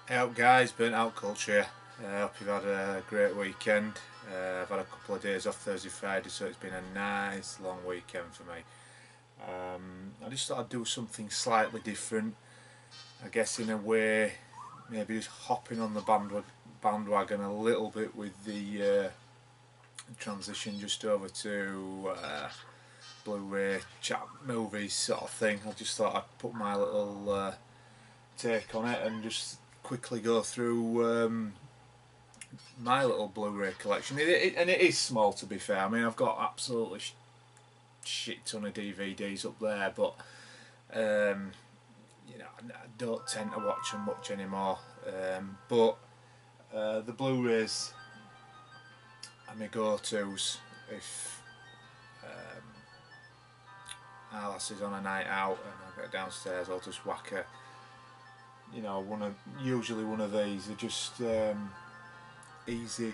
Hey up guys, burnt out culture. Hope you've had a great weekend. I've had a couple of days off Thursday, Friday, so it's been a nice long weekend for me. I just thought I'd do something slightly different. I guess in a way, maybe just hopping on the bandwagon a little bit with the transition just over to Bluray chat movies sort of thing. I just thought I'd put my little take on it and just quickly go through my little Blu-ray collection. And it is small, to be fair. I mean, I've got absolutely shit ton of DVDs up there, but I don't tend to watch them much anymore. But the Blu-rays are my go-tos if Alice is on a night out and I get downstairs. I'll just whack a usually one of these. Are just easy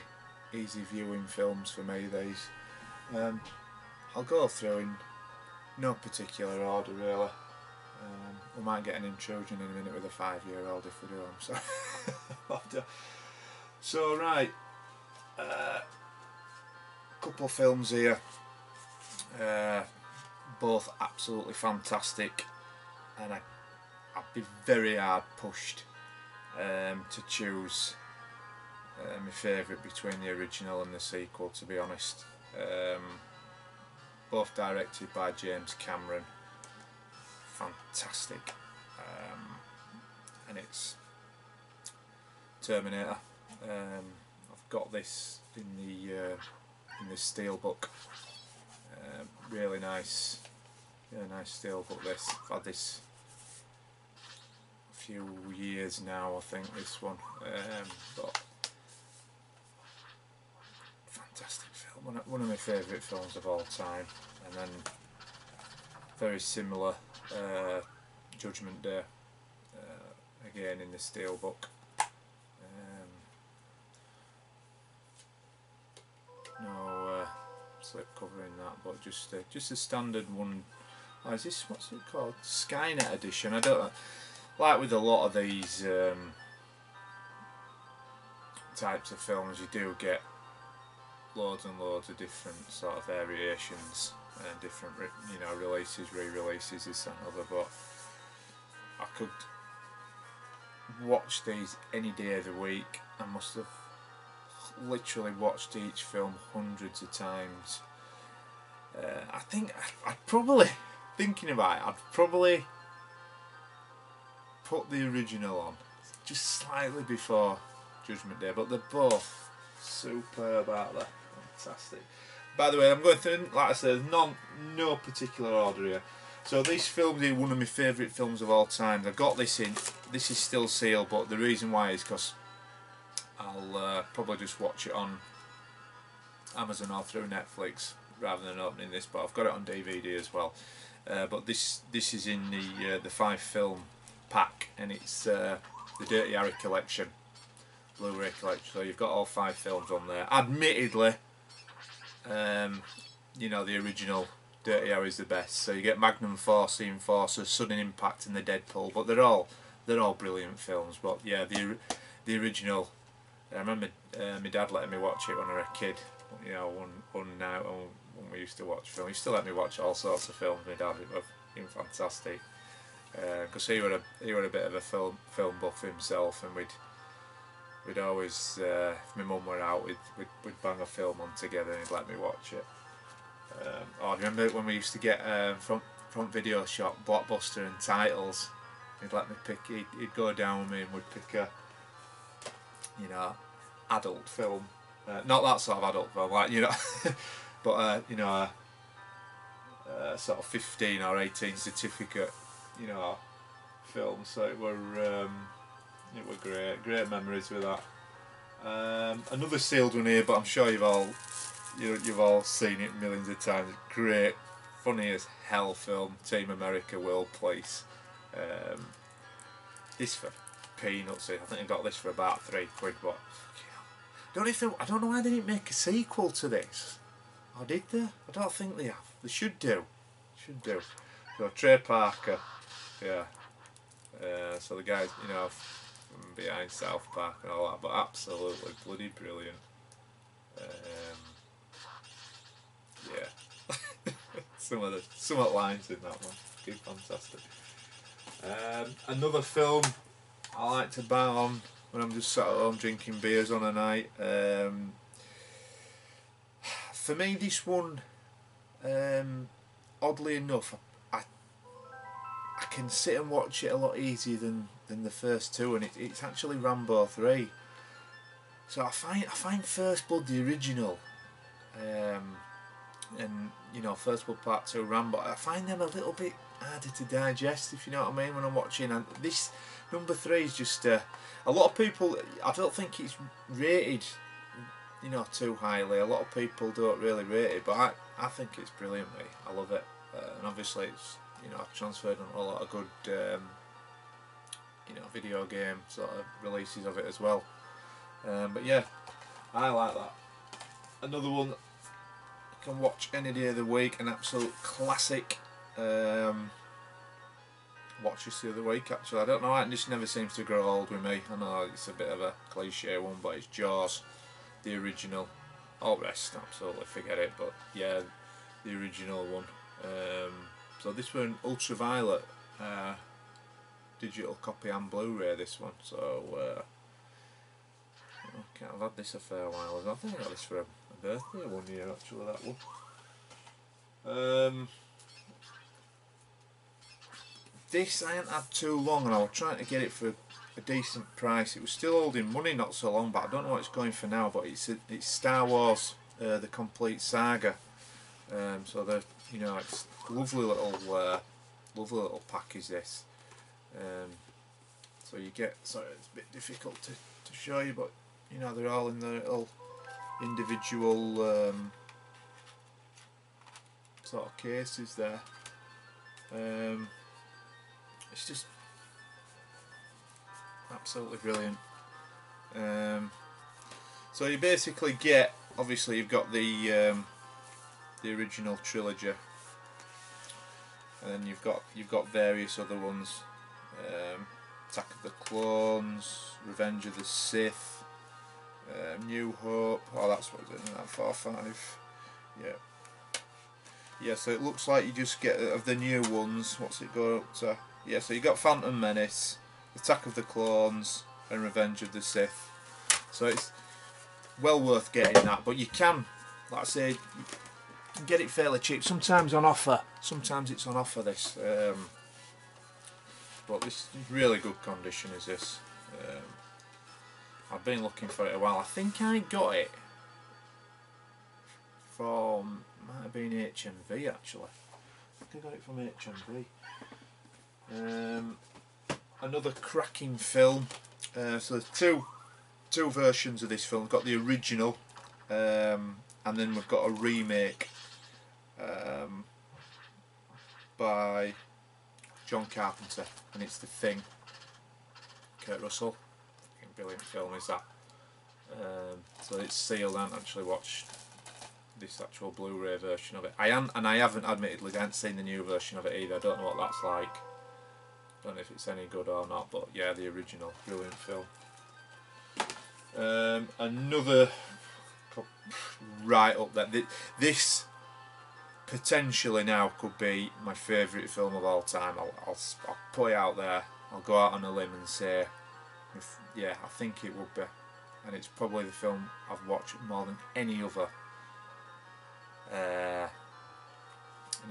viewing films for me. These I'll go through in no particular order really. We might get an intrusion in a minute with a 5-year-old if we do. I'm sorry. So right, couple of films here, both absolutely fantastic, and I'd be very hard pushed to choose my favourite between the original and the sequel, to be honest. Both directed by James Cameron. Fantastic. And it's Terminator. I've got this in the steelbook. Really nice steelbook. This I've had this a few years now, I think. This one, but fantastic film. One of my favourite films of all time. And then very similar, Judgment Day. Again in the steelbook. No slip cover in that, but just a standard one. Oh, is this, what's it called? Skynet edition. I don't like with a lot of these types of films. You do get loads and loads of different sort of variations and different releases, re-releases, this and other. But I could watch these any day of the week. I must have literally watched each film hundreds of times. I think I'd probably, thinking about it, I'd probably put the original on just slightly before Judgment Day, but they're both superb out there. Fantastic. By the way, I'm going through, like I said, no particular order here. So this film is one of my favourite films of all time. I got this in. This is still sealed, but the reason why is because I'll probably just watch it on Amazon or through Netflix rather than opening this. But I've got it on DVD as well. But this is in the 5-film pack, and it's the Dirty Harry collection, Blu-ray collection. So you've got all 5 films on there. Admittedly, the original Dirty Harry's the best. So you get Magnum Force, The Enforcer, Sudden Impact, and the Deadpool. But they're all brilliant films. But yeah, the original. I remember my dad letting me watch it when I was a kid. One night when we used to watch film. He still let me watch all sorts of films. My dad, it was fantastic. Because he were a bit of a film buff himself, and we'd always, if my mum were out, we'd bang a film on together, and he'd let me watch it. I remember when we used to get front video shop, Blockbuster and titles. He'd let me pick. He'd go down with me and we'd pick a adult film. Not that sort of adult film, like but a sort of 15 or 18 certificate, film. So it were great memories with that. Another sealed one here, but I'm sure you've all seen it millions of times. Great, funny as hell film, Team America World Police. This for peanuts. I think I got this for about £3, but I don't know why they didn't make a sequel to this. Or did they? I don't think they have. They should do. So Trey Parker, yeah. So the guys, from behind South Park and all that, but absolutely bloody brilliant. Yeah, some of the lines in that one, fantastic. Another film I like to bang on when I'm just sat at home drinking beers on a night. For me, this one, oddly enough, I can sit and watch it a lot easier than the first two, and it's actually Rambo 3. So I find First Blood the original, and you know, First Blood Part 2, Rambo, I find them a little bit harder to digest, if you know what I mean, when I'm watching. And this number 3 is just a lot of people, I don't think it's rated, you know, too highly. A lot of people don't really rate it, but I think it's brilliant, mate. I love it, and obviously it's, you know, I've transferred on a lot of good you know, video game sort of releases of it as well. But yeah, I like that. Another one I can watch any day of the week, an absolute classic. Watched this the other week actually. I don't know, it just never seems to grow old with me. I know it's a bit of a cliche one, but it's Jaws, the original. All the rest, absolutely forget it. But yeah, the original one. So this one, Ultraviolet, digital copy and Blu-ray. This one. So okay, I've had this a fair while ago. I think I got this for a birthday one year actually. That one. This I hadn't had too long, and I was trying to get it for a decent price. It was still holding money not so long, but I don't know what it's going for now. But it's Star Wars, the complete saga. So the, you know, it's lovely little package this. So you get, sorry, it's a bit difficult to show you, but you know, they're all in their little individual sort of cases there. It's just absolutely brilliant. So you basically get, obviously you've got the original trilogy, and then you've got various other ones. Attack of the Clones, Revenge of the Sith, New Hope. Oh, that's what it's in that 4-5. Yeah. Yeah, so it looks like you just get, of the new ones, what's it go up to? Yeah, so you got Phantom Menace, Attack of the Clones, and Revenge of the Sith. So it's well worth getting that, but you can, like I say, you can get it fairly cheap. Sometimes on offer. Sometimes it's on offer. This, but this is really good condition. Is this? I've been looking for it a while. I think I got it from, might have been HMV actually. I think I got it from HMV. Another cracking film. So there's two versions of this film. We've got the original, and then we've got a remake by John Carpenter, and it's The Thing. Kurt Russell. Brilliant film is that. So it's sealed. I haven't actually watched this actual Blu-ray version of it. I haven't admittedly, I haven't seen the new version of it either. I don't know what that's like. Don't know if it's any good or not, but yeah, the original, brilliant film. Another right up there. This potentially now could be my favourite film of all time. I'll put it out there. I'll go out on a limb and say, yeah, I think it would be, and it's probably the film I've watched more than any other. And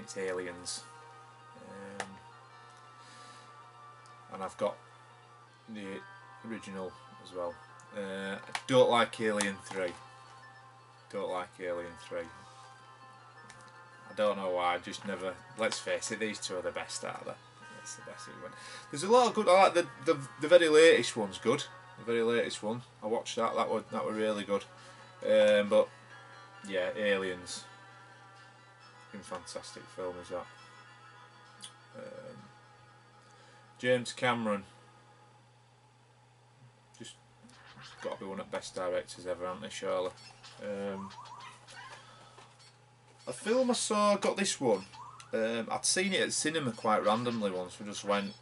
it's Aliens. And I've got the original as well. I don't like Alien 3. Don't like Alien 3. I don't know why, I just never, let's face it, these two are the best out there. That's the best one. There's a lot of good, I like the very latest one's good. The very latest one, I watched that were really good. But yeah, Aliens. Fantastic film is that. James Cameron, just got to be one of the best directors ever, haven't they, surely? A film I saw, got this one. I'd seen it at cinema quite randomly once. We just went,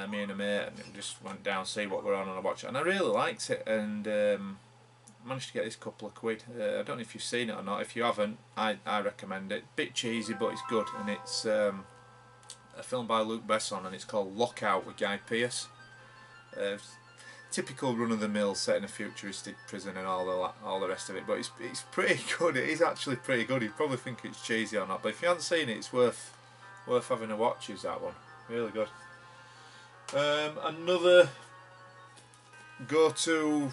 me and a mate, and we just went down to see what we're on and I watched it, and I really liked it, and managed to get this couple of quid. I don't know if you've seen it or not. If you haven't, I recommend it. Bit cheesy, but it's good, and it's a film by Luc Besson, and it's called Lockout with Guy Pearce. Typical run-of-the-mill set in a futuristic prison and all the rest of it, but it's pretty good. It is actually pretty good. You'd probably think it's cheesy or not, but if you haven't seen it, it's worth having a watch. Is that one really good? Another go-to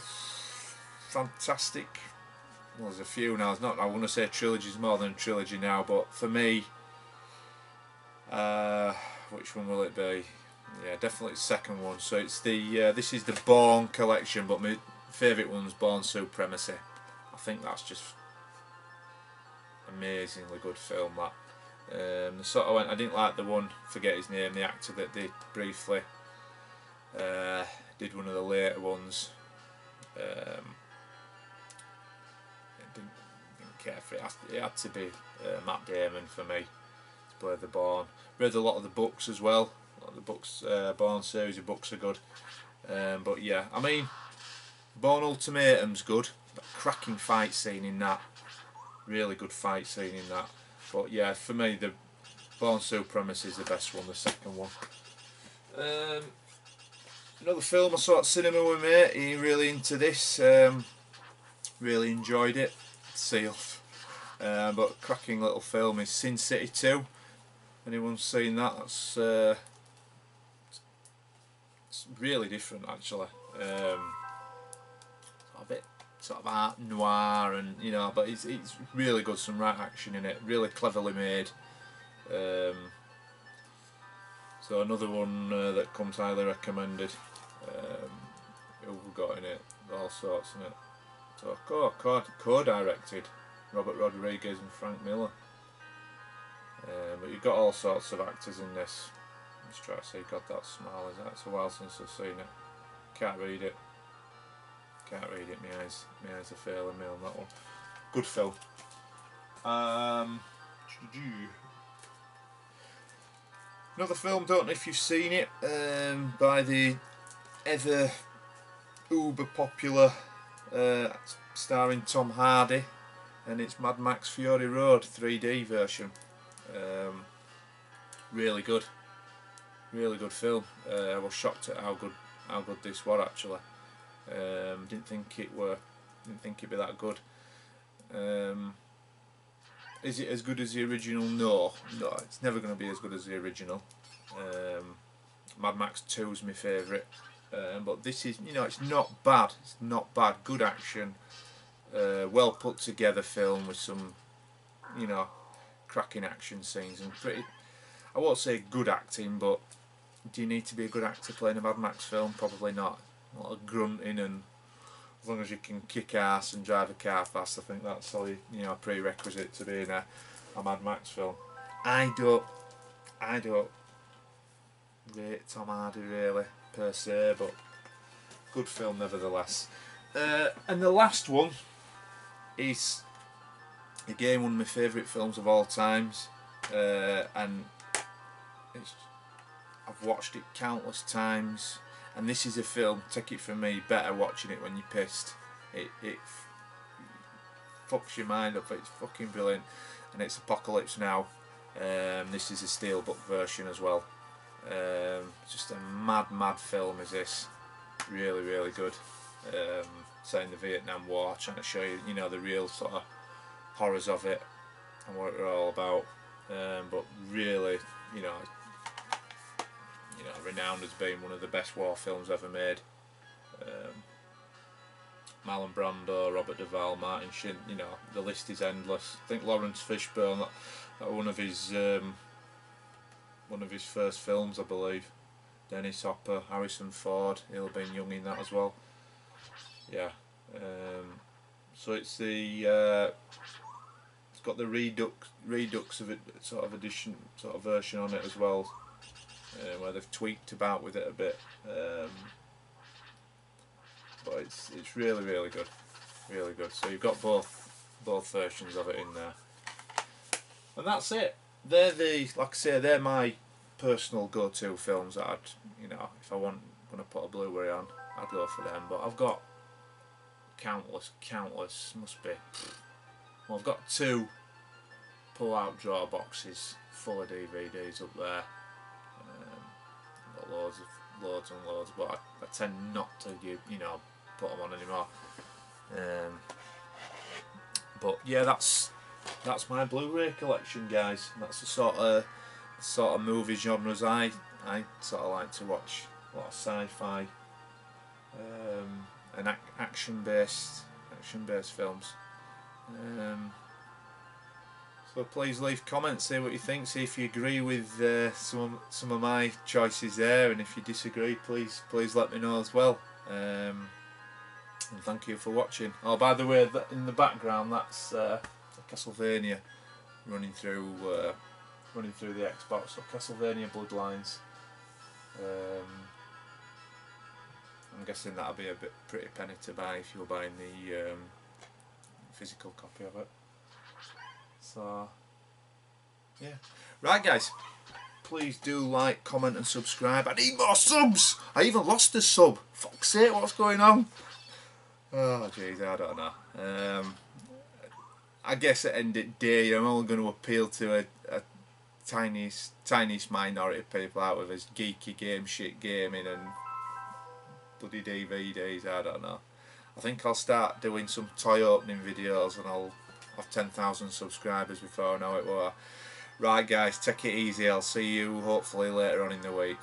fantastic. Well, there's a few now. It's not. I want to say trilogy's more than a trilogy now, but for me, which one will it be? Yeah, definitely the second one. So it's the this is the Bourne collection, but my favourite one's Bourne Supremacy. I think that's just amazingly good film. That the sort of I didn't like the one, forget his name, the actor that did briefly did one of the later ones. Didn't care for it. It had to be Matt Damon for me to play the Bourne. Read a lot of the books as well. A lot of the books, Bourne series of books are good. But yeah, I mean, Bourne Ultimatum's good. But cracking fight scene in that. Really good fight scene in that. But yeah, for me, the Bourne Supremacy is the best one. The second one. Another film I saw at cinema with mate. He really into this. Really enjoyed it. Sealed. But cracking little film is Sin City 2. Anyone seen that? That's it's really different actually. A bit sort of art noir, and you know, but it's really good. Some right action in it. Really cleverly made. So another one that comes highly recommended. Who we got in it? All sorts in it. So co-directed Robert Rodriguez and Frank Miller. But you've got all sorts of actors in this. Let's try to see. Got that smile. It's a while since I've seen it. Can't read it. Can't read it. My eyes are failing me on that one. Good film. Another film. Don't know if you've seen it. By the ever uber popular, starring Tom Hardy, and it's Mad Max Fury Road 3D version. Really good film. I was shocked at how good this was actually. Didn't think it'd be that good. Is it as good as the original? No, it's never going to be as good as the original. Mad Max 2 is my favourite, but this is, you know, it's not bad. It's not bad. Good action, well put together film with some, you know, cracking action scenes and pretty. I won't say good acting, but do you need to be a good actor playing a Mad Max film? Probably not. A lot of grunting, and as long as you can kick ass and drive a car fast, I think that's all you know, a prerequisite to being a Mad Max film. I don't rate Tom Hardy really per se, but good film nevertheless. And the last one is again one of my favourite films of all times, and I've watched it countless times. And this is a film, take it from me, better watching it when you're pissed. It fucks your mind up. It's fucking brilliant, and it's Apocalypse Now. This is a steelbook version as well. Just a mad film is this. Really good. Set in the Vietnam War, trying to show you, you know, the real sort of horrors of it and what it's all about. But really, you know, renowned as being one of the best war films ever made. Marlon Brando, Robert Duvall, Martin Sheen, you know, the list is endless. I think Lawrence Fishburne, that one of his first films, I believe. Dennis Hopper, Harrison Ford, he'll have been young in that as well. Yeah. So it's the it's got the redux of it, sort of edition, sort of version on it as well. Where they've tweaked about with it a bit, but it's really good, really good. So you've got both versions of it in there, and that's it. They're like I say, they're my personal go-to films that I'd, you know, if I want going to put a Blu-ray on, I'd go for them. But I've got countless, must be. Well, I've got 2 pull-out drawer boxes full of DVDs up there. Got loads and loads, but I tend not to, you know, put them on anymore. But yeah, that's my Blu-ray collection, guys. That's the sort of movie genres I sort of like to watch. A lot of sci-fi and action-based films. So please leave comments, say what you think, see if you agree with some of my choices there, and if you disagree, please let me know as well. And thank you for watching. Oh, by the way, in the background, that's Castlevania running through the Xbox. So Castlevania Bloodlines. I'm guessing that'll be a pretty penny to buy if you're buying the physical copy of it. So yeah, right, guys, please do like, comment and subscribe. I need more subs. I even lost a sub. Fuck's sake, what's going on? Oh jeez, I don't know. I guess at the end of the day, I'm only going to appeal to a tiniest minority of people out with this geeky game shit gaming and bloody DVDs. I don't know. I think I'll start doing some toy opening videos and I'll have 10,000 subscribers before I know it. Well, right, guys, take it easy. I'll see you hopefully later on in the week.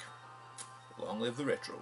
Long live the retro.